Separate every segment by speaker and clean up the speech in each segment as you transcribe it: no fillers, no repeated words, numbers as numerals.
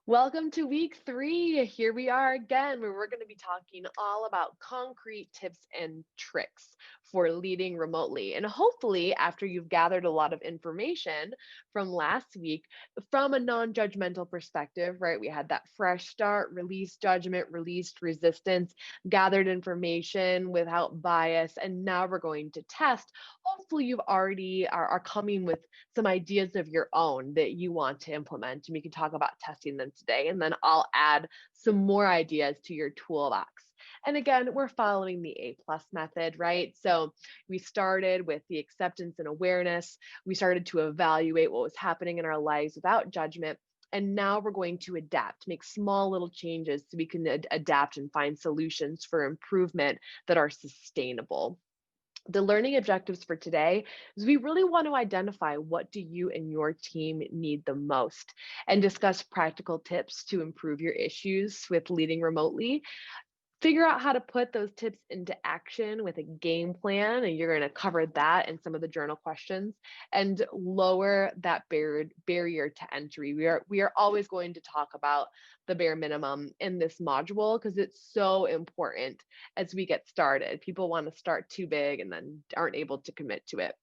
Speaker 1: Welcome to week 3. Here we are again, where we're going to be talking all about concrete tips and tricks for leading remotely. And hopefully, after you've gathered a lot of information from last week, from a non judgmental perspective, right? We had that fresh start, released judgment, released resistance, gathered information without bias. And now we're going to test. Hopefully, you've already are coming with some ideas of your own that you want to implement. And we can talk about testing them today. And then I'll add some more ideas to your toolbox. And again, we're following the A plus method, right? So we started with the acceptance and awareness. We started to evaluate what was happening in our lives without judgment. And now we're going to adapt, make small little changes so we can adapt and find solutions for improvement that are sustainable. The learning objectives for today is we really want to identify what do you and your team need the most and discuss practical tips to improve your issues with leading remotely. Figure out how to put those tips into action with a game plan, and you're going to cover that in some of the journal questions, and lower that barrier to entry. We are always going to talk about the bare minimum in this module because it's so important as we get started. People want to start too big and then aren't able to commit to it.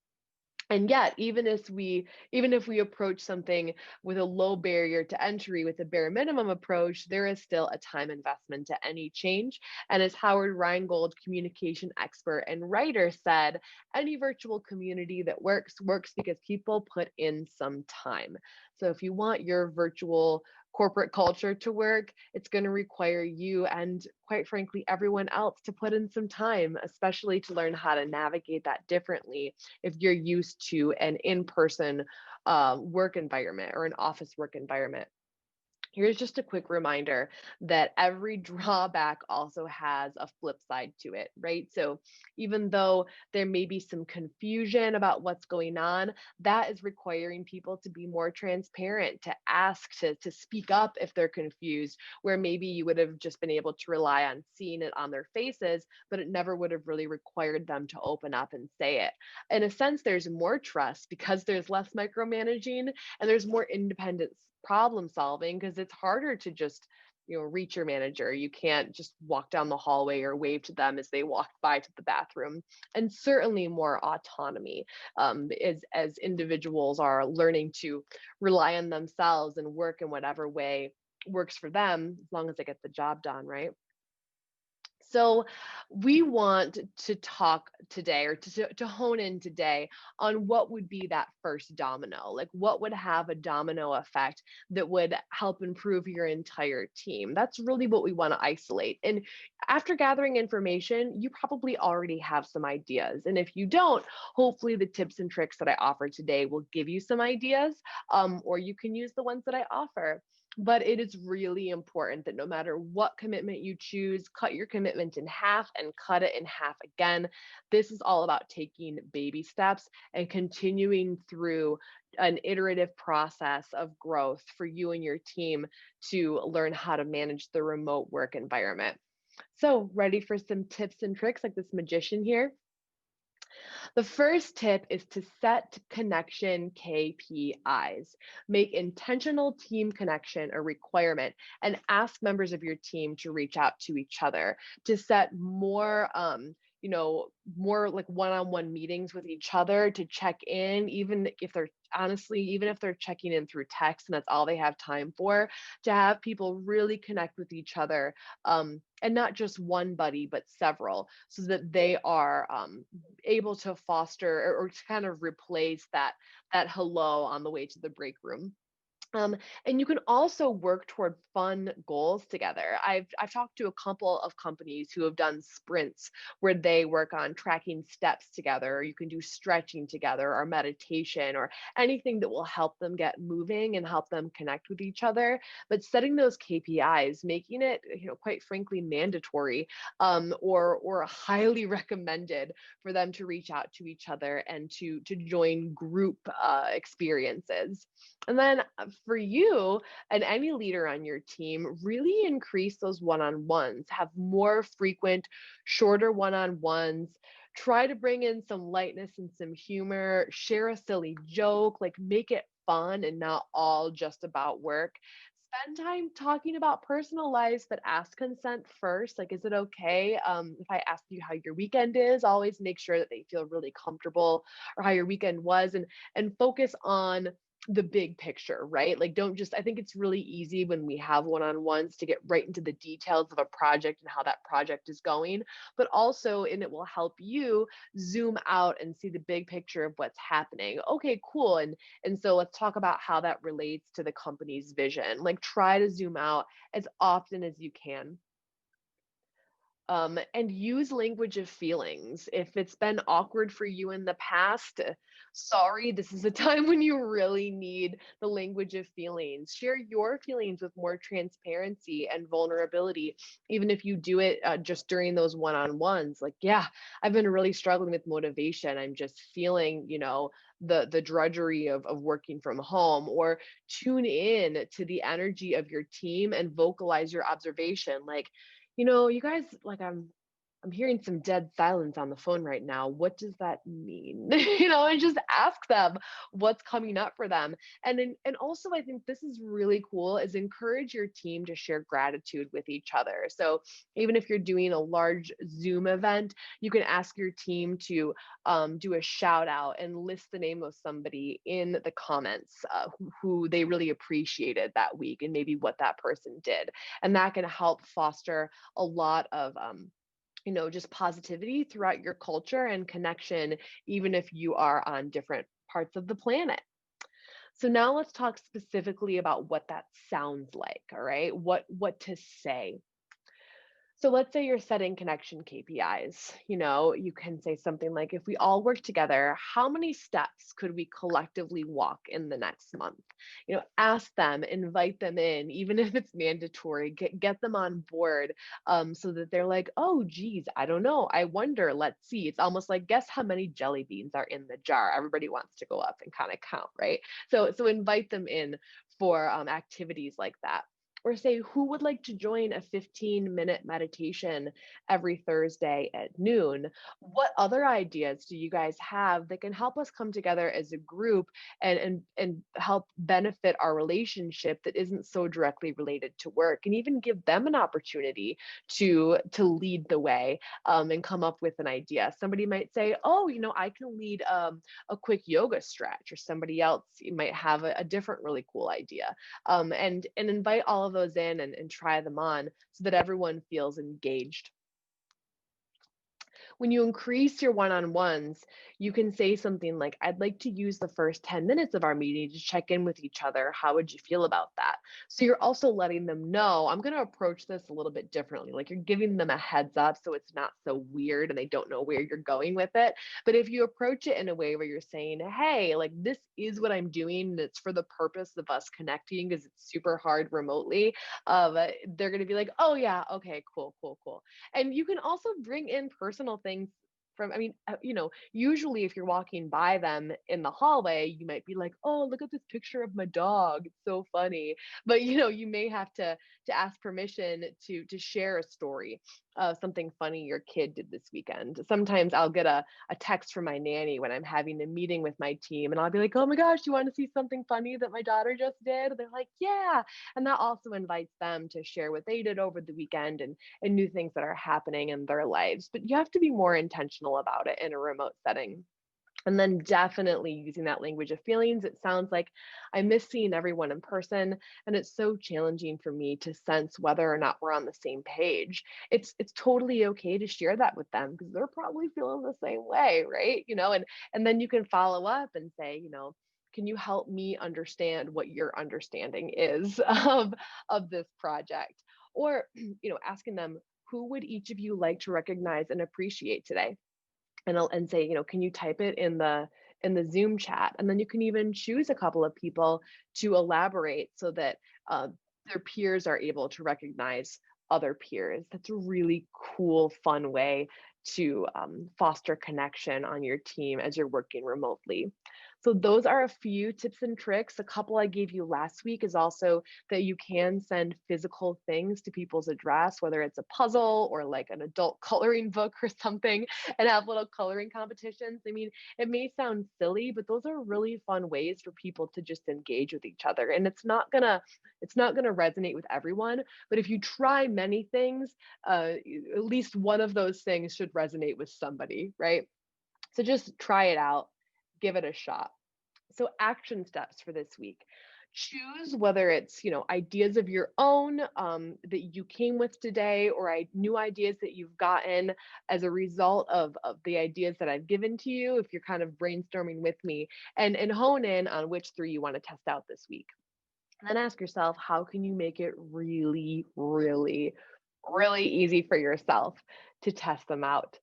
Speaker 1: And yet, even if we approach something with a low barrier to entry with a bare minimum approach, there is still a time investment to any change. And as Howard Rheingold, communication expert and writer, said, any virtual community that works because people put in some time. So if you want your virtual corporate culture to work, it's going to require you and, quite frankly, everyone else to put in some time, especially to learn how to navigate that differently if you're used to an in-person work environment or an office work environment. Here's just a quick reminder that every drawback also has a flip side to it, right? So even though there may be some confusion about what's going on, that is requiring people to be more transparent, to ask, to speak up if they're confused, where maybe you would have just been able to rely on seeing it on their faces, but it never would have really required them to open up and say it. In a sense, there's more trust because there's less micromanaging and there's more independence problem solving because it's harder to just reach your manager. You can't just walk down the hallway or wave to them as they walk by to the bathroom. And certainly more autonomy, as individuals are learning to rely on themselves and work in whatever way works for them, as long as they get the job done, right? So, we want to talk today, or to hone in today on what would be that first domino. Like, what would have a domino effect that would help improve your entire team? That's really what we want to isolate. And after gathering information, you probably already have some ideas. And if you don't, hopefully the tips and tricks that I offer today will give you some ideas, or you can use the ones that I offer. But it is really important that no matter what commitment you choose, cut your commitment in half and cut it in half again. This is all about taking baby steps and continuing through an iterative process of growth for you and your team to learn how to manage the remote work environment. So, ready for some tips and tricks like this magician here? The first tip is to set connection KPIs. Make intentional team connection a requirement and ask members of your team to reach out to each other, to set more more like one-on-one meetings with each other to check in, even if they're checking in through text and that's all they have time for, to have people really connect with each other, and not just one buddy but several, so that they are able to foster, or to kind of replace that hello on the way to the break room. And you can also work toward fun goals together. I've talked to a couple of companies who have done sprints where they work on tracking steps together, or you can do stretching together, or meditation, or anything that will help them get moving and help them connect with each other. But setting those KPIs, making it, quite frankly, mandatory, or highly recommended for them to reach out to each other and to join group experiences. And then for you and any leader on your team, really increase those one on ones, have more frequent, shorter one on ones. Try to bring in some lightness and some humor, share a silly joke, like make it fun and not all just about work. spend time talking about personal lives, but ask consent first. Like, is it okay if I ask you how your weekend is? Always make sure that they feel really comfortable or how your weekend was, and focus on the big picture, right? Like, don't just, I think it's really easy when we have one-on-ones to get right into the details of a project and how that project is going, but also, and it will help you zoom out and see the big picture of what's happening. Okay, cool. And so let's talk about how that relates to the company's vision. Like, try to zoom out as often as you can. And use language of feelings. If it's been awkward for you in the past, sorry, this is a time when you really need the language of feelings. Share your feelings with more transparency and vulnerability, even if you do it just during those one on ones. Like, yeah, I've been really struggling with motivation. I'm just feeling, the drudgery of working from home. Or tune in to the energy of your team and vocalize your observation. Like, you guys, like, I'm hearing some dead silence on the phone right now. What does that mean? And just ask them what's coming up for them. And also, I think this is really cool, is encourage your team to share gratitude with each other. So even if you're doing a large Zoom event, you can ask your team to do a shout out and list the name of somebody in the comments who they really appreciated that week and maybe what that person did. And that can help foster a lot of just positivity throughout your culture and connection, even if you are on different parts of the planet. So now let's talk specifically about what that sounds like. All right, what to say. So let's say you're setting connection KPIs. You can say something like, if we all work together, how many steps could we collectively walk in the next month? Ask them, invite them in, even if it's mandatory, get them on board, so that they're like, oh, geez, I don't know. I wonder, let's see. It's almost like, guess how many jelly beans are in the jar? Everybody wants to go up and kind of count, right? So invite them in for activities like that. Or say, who would like to join a 15-minute meditation every Thursday at noon? What other ideas do you guys have that can help us come together as a group and help benefit our relationship that isn't so directly related to work? And even give them an opportunity to lead the way, and come up with an idea. Somebody might say, oh, I can lead a quick yoga stretch, or somebody else might have a different really cool idea, and invite all of those in, and try them on so that everyone feels engaged. When you increase your one-on-ones, you can say something like, I'd like to use the first 10 minutes of our meeting to check in with each other. How would you feel about that? So you're also letting them know, I'm going to approach this a little bit differently. Like, you're giving them a heads up so it's not so weird and they don't know where you're going with it. But if you approach it in a way where you're saying, hey, like, this is what I'm doing, and it's for the purpose of us connecting because it's super hard remotely, they're going to be like, oh yeah, okay, cool, cool, cool. And you can also bring in personal things from, I mean, usually if you're walking by them in the hallway, you might be like, oh, look at this picture of my dog. It's so funny. But you may have to ask permission to share a story of something funny your kid did this weekend. Sometimes I'll get a text from my nanny when I'm having a meeting with my team, and I'll be like, oh my gosh, you want to see something funny that my daughter just did? And they're like, yeah. And that also invites them to share what they did over the weekend, and new things that are happening in their lives. But you have to be more intentional about it in a remote setting. And then definitely using that language of feelings. It sounds like I miss seeing everyone in person, and it's so challenging for me to sense whether or not we're on the same page. It's totally okay to share that with them because they're probably feeling the same way, right? And then you can follow up and say, can you help me understand what your understanding is of this project? Or, asking them, who would each of you like to recognize and appreciate today? And say, can you type it in the Zoom chat? And then you can even choose a couple of people to elaborate so that their peers are able to recognize other peers. That's a really cool, fun way to foster connection on your team as you're working remotely. So those are a few tips and tricks. A couple I gave you last week is also that you can send physical things to people's address, whether it's a puzzle or like an adult coloring book or something, and have little coloring competitions. I mean, it may sound silly, but those are really fun ways for people to just engage with each other. And it's not gonna resonate with everyone, but if you try many things, at least one of those things should resonate with somebody, right? So just try it out, give it a shot. So action steps for this week. Choose whether it's, ideas of your own that you came with today, or new ideas that you've gotten as a result of the ideas that I've given to you, if you're kind of brainstorming with me, and hone in on which three you want to test out this week. And then ask yourself, how can you make it really, really, really easy for yourself to test them out?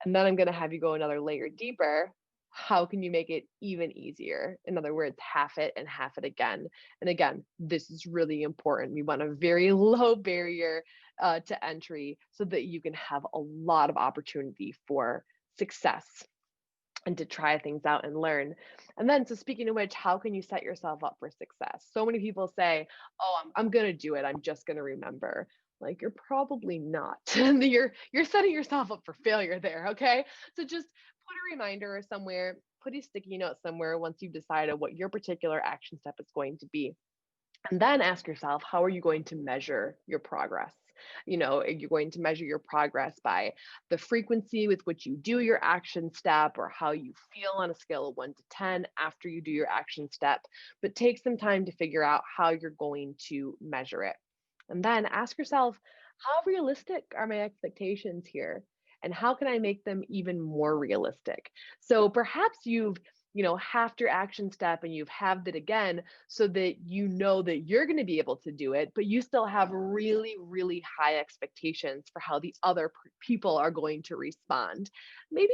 Speaker 1: And then I'm going to have you go another layer deeper. How can you make it even easier? In other words, half it and half it again. And again, this is really important. We want a very low barrier to entry so that you can have a lot of opportunity for success and to try things out and learn. And then, so speaking of which, how can you set yourself up for success? So many people say, "Oh, I'm going to do it. I'm just going to remember." Like you're probably not. You're setting yourself up for failure there, okay? So just put a reminder somewhere, put a sticky note somewhere once you've decided what your particular action step is going to be. And then ask yourself, how are you going to measure your progress? You're going to measure your progress by the frequency with which you do your action step, or how you feel on a scale of 1 to 10 after you do your action step. But take some time to figure out how you're going to measure it. And then ask yourself, how realistic are my expectations here? And how can I make them even more realistic? So perhaps you've halved your action step and you've halved it again so that you know that you're going to be able to do it, but you still have really, really high expectations for how the other people are going to respond. Maybe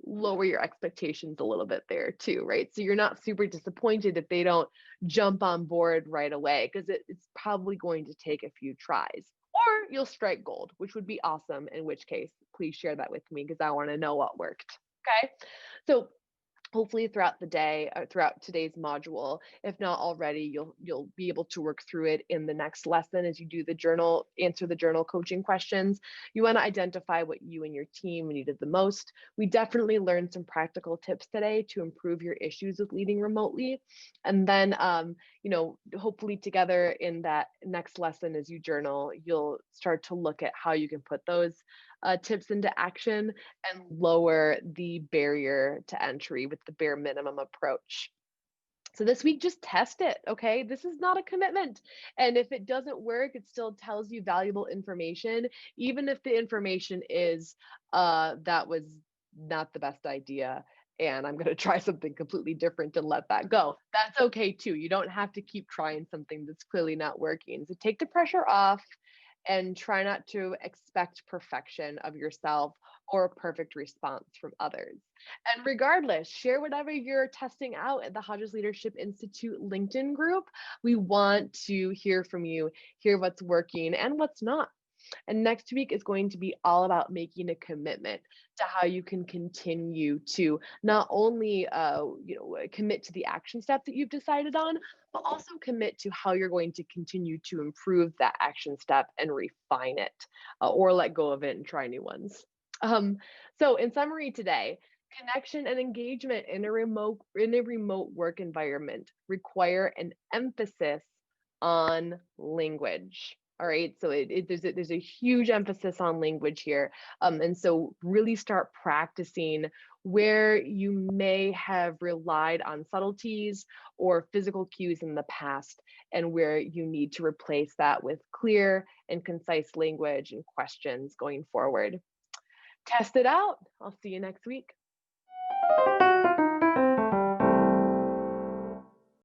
Speaker 1: lower your expectations a little bit there too, right? So you're not super disappointed if they don't jump on board right away, because it's probably going to take a few tries. Or you'll strike gold, which would be awesome, in which case, please share that with me because I want to know what worked. Okay. So hopefully throughout the day, throughout today's module, if not already, you'll be able to work through it in the next lesson as you do the journal, answer the journal coaching questions. You want to identify what you and your team needed the most. We definitely learned some practical tips today to improve your issues with leading remotely. And then hopefully together in that next lesson, as you journal, you'll start to look at how you can put those tips into action and lower the barrier to entry with the bare minimum approach. So this week, just test it, okay? This is not a commitment. And if it doesn't work, it still tells you valuable information, even if the information is that was not the best idea. And I'm going to try something completely different and let that go. That's okay too. You don't have to keep trying something that's clearly not working. So take the pressure off and try not to expect perfection of yourself or a perfect response from others. And regardless, share whatever you're testing out at the Hodges Leadership Institute LinkedIn group. We want to hear from you, hear what's working and what's not. And next week is going to be all about making a commitment to how you can continue to not only commit to the action step that you've decided on, but also commit to how you're going to continue to improve that action step and refine it, or let go of it and try new ones. So in summary today, connection and engagement in a remote work environment require an emphasis on language. All right, so there's a huge emphasis on language here, and so really start practicing where you may have relied on subtleties or physical cues in the past, and where you need to replace that with clear and concise language and questions going forward. Test it out. I'll see you next week.